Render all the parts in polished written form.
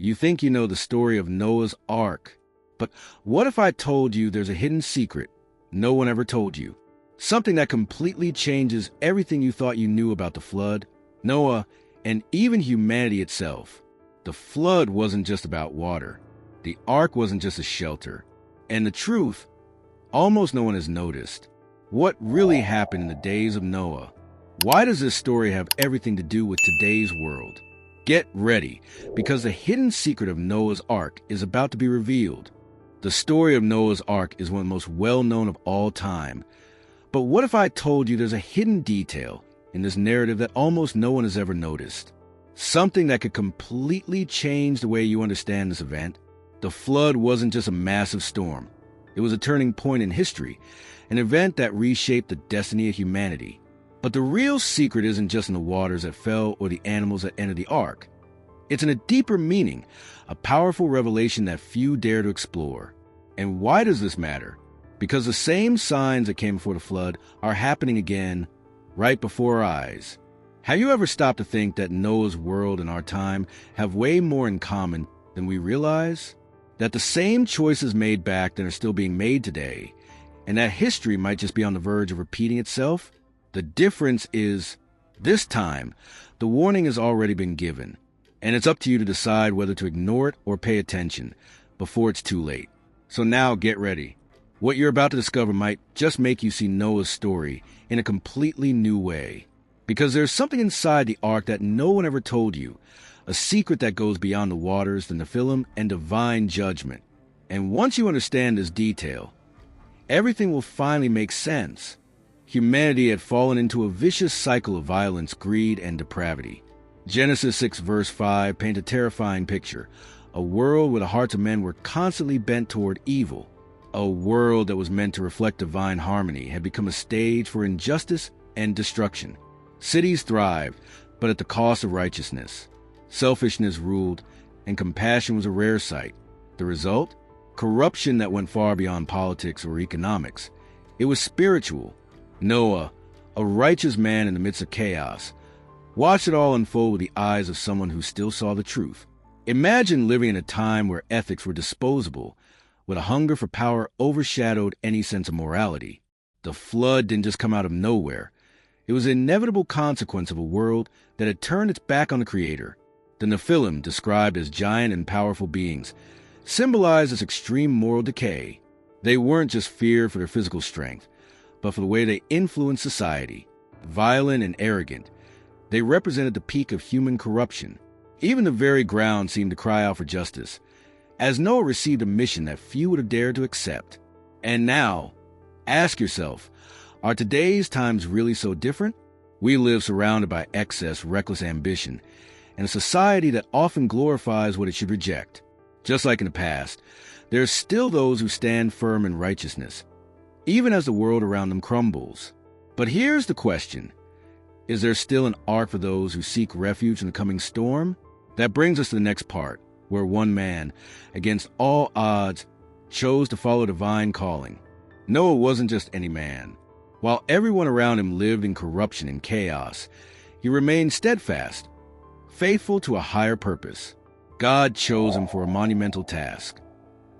You think you know the story of Noah's Ark, but what if I told you there's a hidden secret no one ever told you? Something that completely changes everything you thought you knew about the flood, Noah, and even humanity itself. The flood wasn't just about water. The ark wasn't just a shelter. And the truth, almost no one has noticed. What really happened in the days of Noah? Why does this story have everything to do with today's world? Get ready, because the hidden secret of Noah's Ark is about to be revealed. The story of Noah's Ark is one of the most well-known of all time. But what if I told you there's a hidden detail in this narrative that almost no one has ever noticed? Something that could completely change the way you understand this event. The flood wasn't just a massive storm. It was a turning point in history, an event that reshaped the destiny of humanity. But the real secret isn't just in the waters that fell or the animals that entered the ark. It's in a deeper meaning, a powerful revelation that few dare to explore. And why does this matter? Because the same signs that came before the flood are happening again right before our eyes. Have you ever stopped to think that Noah's world and our time have way more in common than we realize? That the same choices made back then are still being made today, and that history might just be on the verge of repeating itself? The difference is, this time, the warning has already been given, and it's up to you to decide whether to ignore it or pay attention before it's too late. So now get ready. What you're about to discover might just make you see Noah's story in a completely new way. Because there's something inside the ark that no one ever told you, a secret that goes beyond the waters, the Nephilim, and divine judgment. And once you understand this detail, everything will finally make sense. Humanity had fallen into a vicious cycle of violence, greed, and depravity. Genesis 6 verse 5 paints a terrifying picture. A world where the hearts of men were constantly bent toward evil. A world that was meant to reflect divine harmony had become a stage for injustice and destruction. Cities thrived, but at the cost of righteousness. Selfishness ruled, and compassion was a rare sight. The result? Corruption that went far beyond politics or economics. It was spiritual. Noah, a righteous man in the midst of chaos, watched it all unfold with the eyes of someone who still saw the truth. Imagine living in a time where ethics were disposable, where a hunger for power overshadowed any sense of morality. The flood didn't just come out of nowhere. It was an inevitable consequence of a world that had turned its back on the Creator. The Nephilim, described as giant and powerful beings, symbolized this extreme moral decay. They weren't just feared for their physical strength, but for the way they influenced society. Violent and arrogant, they represented the peak of human corruption. Even the very ground seemed to cry out for justice, as Noah received a mission that few would have dared to accept. And now, ask yourself, are today's times really so different? We live surrounded by excess, reckless ambition, and a society that often glorifies what it should reject. Just like in the past, there are still those who stand firm in righteousness, even as the world around them crumbles. But here's the question. Is there still an ark for those who seek refuge in the coming storm? That brings us to the next part, where one man, against all odds, chose to follow divine calling. Noah wasn't just any man. While everyone around him lived in corruption and chaos, he remained steadfast, faithful to a higher purpose. God chose him for a monumental task,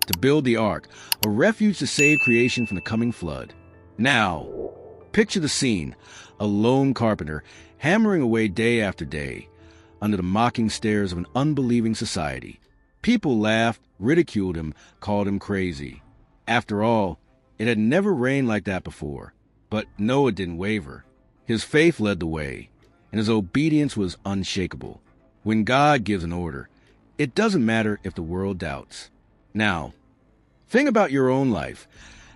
to build the ark, a refuge to save creation from the coming flood. Now, picture the scene, a lone carpenter hammering away day after day under the mocking stares of an unbelieving society. People laughed, ridiculed him, called him crazy. After all, it had never rained like that before. But Noah didn't waver. His faith led the way, and his obedience was unshakable. When God gives an order, it doesn't matter if the world doubts. Now, think about your own life.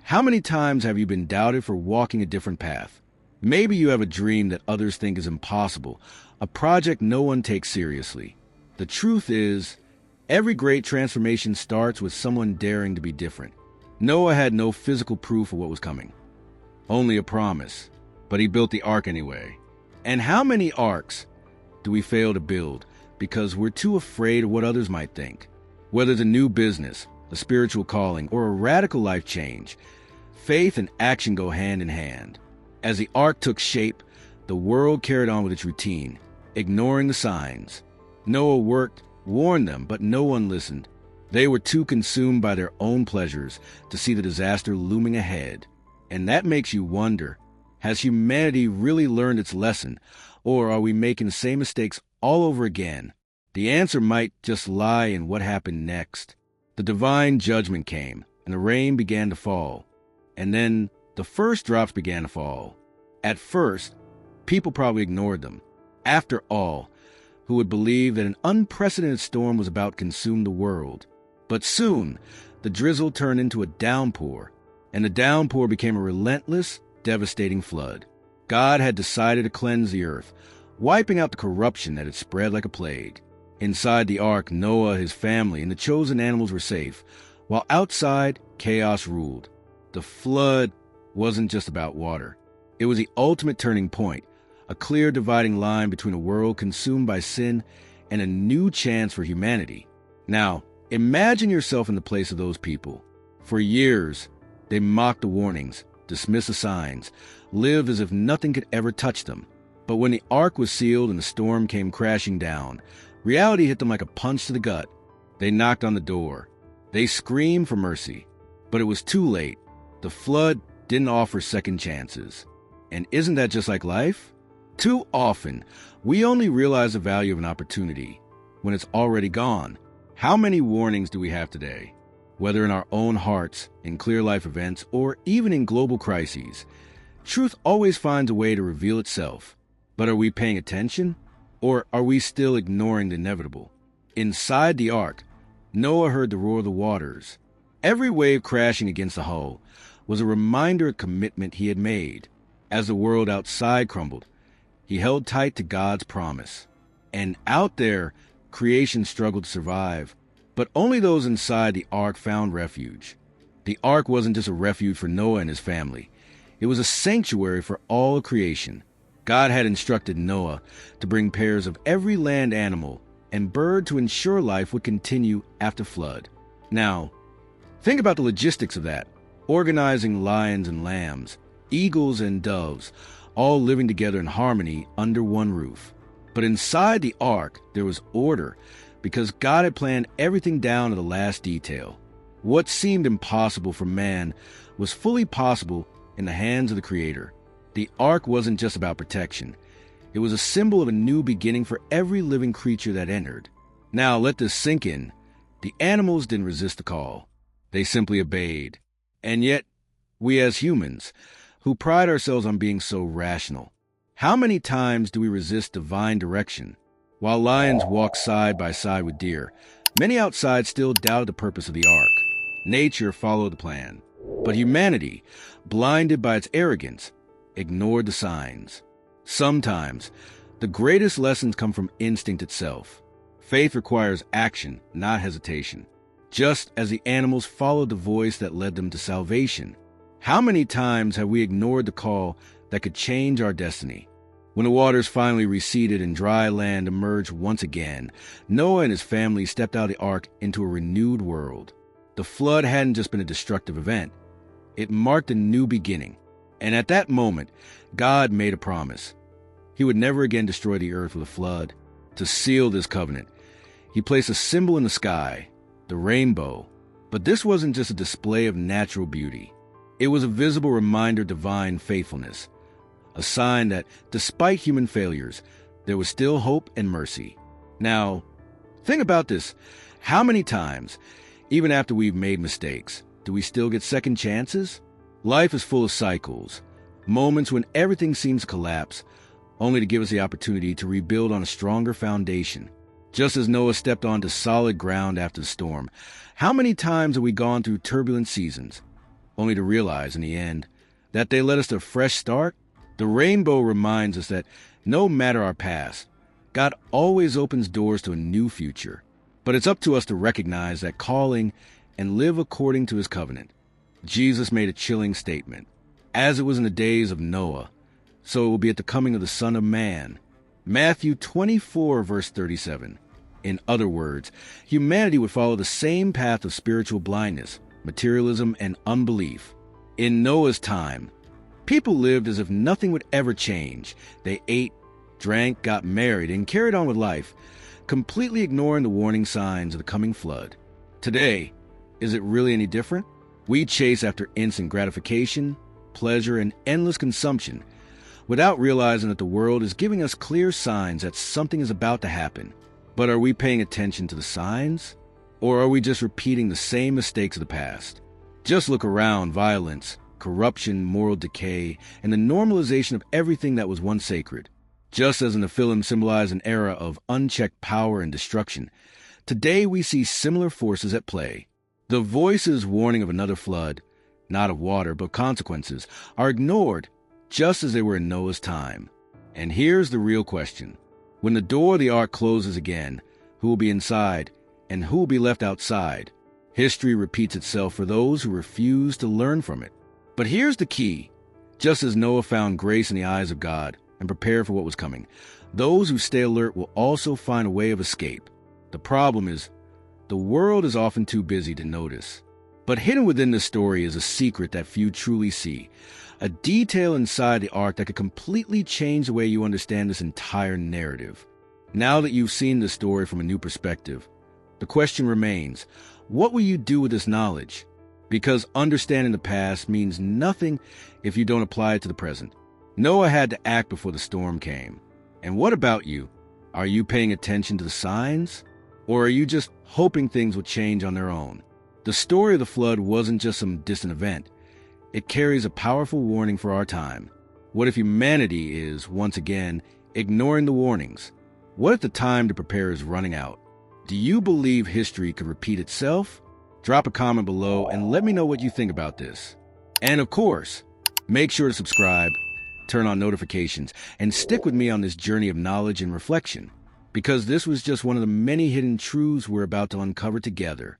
How many times have you been doubted for walking a different path? Maybe you have a dream that others think is impossible, a project no one takes seriously. The truth is, every great transformation starts with someone daring to be different. Noah had no physical proof of what was coming, only a promise, but he built the ark anyway. And how many arks do we fail to build because we're too afraid of what others might think? Whether it's a new business, a spiritual calling, or a radical life change, faith and action go hand in hand. As the ark took shape, the world carried on with its routine, ignoring the signs. Noah worked, warned them, but no one listened. They were too consumed by their own pleasures to see the disaster looming ahead. And that makes you wonder, has humanity really learned its lesson, or are we making the same mistakes all over again? The answer might just lie in what happened next. The divine judgment came, and the rain began to fall. And then the first drops began to fall. At first, people probably ignored them. After all, who would believe that an unprecedented storm was about to consume the world? But soon, the drizzle turned into a downpour, and the downpour became a relentless, devastating flood. God had decided to cleanse the earth, wiping out the corruption that had spread like a plague. Inside the ark, Noah, his family, and the chosen animals were safe, while outside, chaos ruled. The flood wasn't just about water. It was the ultimate turning point, a clear dividing line between a world consumed by sin and a new chance for humanity. Now, imagine yourself in the place of those people. For years, they mocked the warnings, dismissed the signs, lived as if nothing could ever touch them. But when the ark was sealed and the storm came crashing down, reality hit them like a punch to the gut. They knocked on the door. They screamed for mercy. But it was too late. The flood didn't offer second chances. And isn't that just like life? Too often, we only realize the value of an opportunity when it's already gone. How many warnings do we have today? Whether in our own hearts, in clear life events, or even in global crises, truth always finds a way to reveal itself. But are we paying attention? Or are we still ignoring the inevitable? Inside the ark, Noah heard the roar of the waters. Every wave crashing against the hull was a reminder of commitment he had made. As the world outside crumbled, he held tight to God's promise. And out there, creation struggled to survive. But only those inside the ark found refuge. The ark wasn't just a refuge for Noah and his family. It was a sanctuary for all creation. God had instructed Noah to bring pairs of every land animal and bird to ensure life would continue after flood. Now, think about the logistics of that. Organizing lions and lambs, eagles and doves, all living together in harmony under one roof. But inside the ark, there was order, because God had planned everything down to the last detail. What seemed impossible for man was fully possible in the hands of the Creator. The ark wasn't just about protection. It was a symbol of a new beginning for every living creature that entered. Now, let this sink in. The animals didn't resist the call. They simply obeyed. And yet, we as humans, who pride ourselves on being so rational, how many times do we resist divine direction? While lions walked side by side with deer, many outside still doubted the purpose of the ark. Nature followed the plan. But humanity, blinded by its arrogance, ignored the signs. Sometimes, the greatest lessons come from instinct itself. Faith requires action, not hesitation. Just as the animals followed the voice that led them to salvation. How many times have we ignored the call that could change our destiny? When the waters finally receded and dry land emerged once again, Noah and his family stepped out of the ark into a renewed world. The flood hadn't just been a destructive event. It marked a new beginning. And at that moment, God made a promise. He would never again destroy the earth with a flood. To seal this covenant, he placed a symbol in the sky, the rainbow. But this wasn't just a display of natural beauty. It was a visible reminder of divine faithfulness, a sign that despite human failures, there was still hope and mercy. Now, think about this. How many times, even after we've made mistakes, do we still get second chances? Life is full of cycles, moments when everything seems to collapse, only to give us the opportunity to rebuild on a stronger foundation. Just as Noah stepped onto solid ground after the storm, how many times have we gone through turbulent seasons, only to realize in the end that they led us to a fresh start? The rainbow reminds us that no matter our past, God always opens doors to a new future. But it's up to us to recognize that calling and live according to his covenant. Jesus made a chilling statement. As it was in the days of Noah, so it will be at the coming of the Son of Man. Matthew 24, verse 37. In other words, humanity would follow the same path of spiritual blindness, materialism, and unbelief. In Noah's time, people lived as if nothing would ever change. They ate, drank, got married, and carried on with life. completely ignoring the warning signs of the coming flood. Today, is it really any different? We chase after instant gratification, pleasure, and endless consumption without realizing that the world is giving us clear signs that something is about to happen. But are we paying attention to the signs? Or are we just repeating the same mistakes of the past? Just look around: violence, corruption, moral decay, and the normalization of everything that was once sacred. Just as in the film symbolized an era of unchecked power and destruction, today we see similar forces at play. The voices warning of another flood, not of water but consequences, are ignored just as they were in Noah's time. And here's the real question. When the door of the ark closes again, who will be inside and who will be left outside? History repeats itself for those who refuse to learn from it. But here's the key. Just as Noah found grace in the eyes of God and prepared for what was coming, those who stay alert will also find a way of escape. The problem is, the world is often too busy to notice. But hidden within this story is a secret that few truly see, a detail inside the ark that could completely change the way you understand this entire narrative. Now that you've seen this story from a new perspective, the question remains, what will you do with this knowledge? Because understanding the past means nothing if you don't apply it to the present. Noah had to act before the storm came. And what about you? Are you paying attention to the signs? Or are you just hoping things will change on their own? The story of the flood wasn't just some distant event. It carries a powerful warning for our time. What if humanity is, once again, ignoring the warnings? What if the time to prepare is running out? Do you believe history could repeat itself? Drop a comment below and let me know what you think about this. And of course, make sure to subscribe, turn on notifications, and stick with me on this journey of knowledge and reflection, because this was just one of the many hidden truths we're about to uncover together.